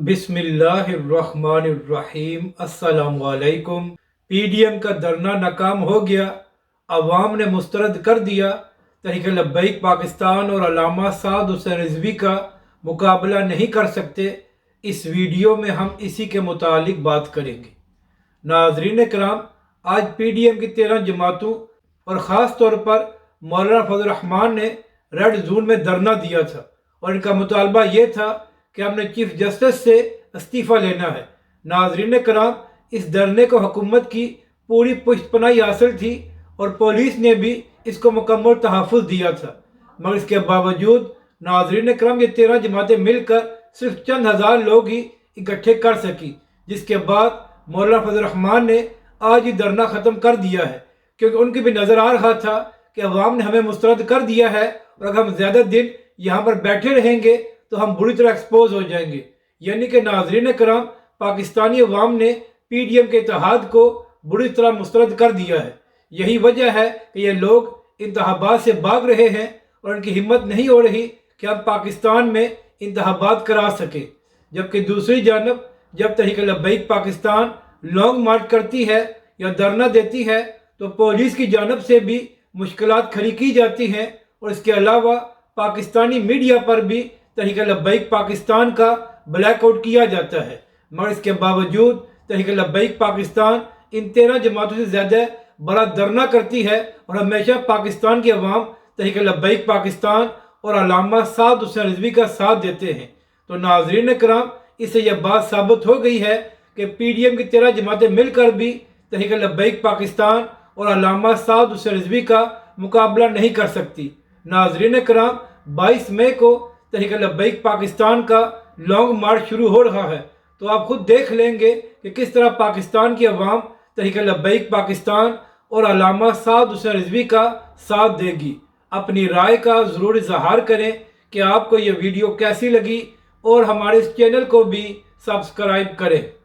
बिस्मिल्लाहिर्रहमानिर्रहीम। अस्सलाम वालेकुम। पीडीएम का धरना नाकाम हो गया, अवाम ने मुस्तरद कर दिया। तहरीक लब्बैक पाकिस्तान और अल्लामा साद हुसैन रिजवी का मुकाबला नहीं कर सकते। इस वीडियो में हम इसी के मुतालिक बात करेंगे। नाज़रीन कराम, आज पीडीएम की 13 जमातों और ख़ास तौर पर मौलाना फजल रहमान ने रेड जोन में धरना दिया था और इनका मुतालबा ये था कि हमने चीफ जस्टिस से इस्तीफ़ा लेना है। नाज़रीन कराम, इस धरने को हुकूमत की पूरी पुष्टपनाही हासिल थी और पुलिस ने भी इसको मुकम्मल तहफ़्फ़ुज़ दिया था, मगर इसके बावजूद नाज़रीन कराम ये 13 जमातें मिलकर सिर्फ चंद हज़ार लोग ही इकट्ठे कर सकी, जिसके बाद मौलाना फजल रहमान ने आज ही धरना ख़त्म कर दिया है, क्योंकि उनकी भी नज़र आ रहा था कि अवाम ने हमें मुस्तरद कर दिया है और अगर हम ज़्यादा दिन यहाँ पर बैठे रहेंगे तो हम बुरी तरह एक्सपोज हो जाएंगे। यानी कि नाज़रीन कराम, पाकिस्तानी अवाम ने पीडीएम के इत्तेहाद को बुरी तरह मुस्तरद कर दिया है। यही वजह है कि ये लोग इंतखाबात से भाग रहे हैं और उनकी हिम्मत नहीं हो रही कि हम पाकिस्तान में इंतखाबात करा सके। जबकि दूसरी जानब जब तहरीक लब्बैक पाकिस्तान लॉन्ग मार्च करती है या धरना देती है तो पुलिस की जानब से भी मुश्किलात खड़ी की जाती हैं और इसके अलावा पाकिस्तानी मीडिया पर भी तहरीक लब्बैक पाकिस्तान का ब्लैकआउट किया जाता है। मगर इसके बावजूद तहरीक लब्बैक पाकिस्तान इन 13 जमातों से ज़्यादा बड़ा धरना करती है और हमेशा पाकिस्तान की अवाम तहरीक लब्बैक पाकिस्तान और अल्लामा साद हुसैन रिजवी का साथ देते हैं। तो नाज़रीन कराम, इससे यह बात साबित हो गई है कि पीडीएम की 13 जमातें मिलकर भी तहरीक लब्बैक पाकिस्तान और अल्लामा साद हुसैन रिजवी का मुकाबला नहीं कर सकती। नाज़रीन कराम, 22 मई को तहरीक लब्बैक पाकिस्तान का लॉन्ग मार्च शुरू हो रहा है, तो आप खुद देख लेंगे कि किस तरह पाकिस्तान की अवाम तहरीक लब्बैक पाकिस्तान और अल्लामा साद हुसैन रिजवी का साथ देगी। अपनी राय का ज़रूर इज़हार करें कि आपको ये वीडियो कैसी लगी और हमारे इस चैनल को भी सब्सक्राइब करें।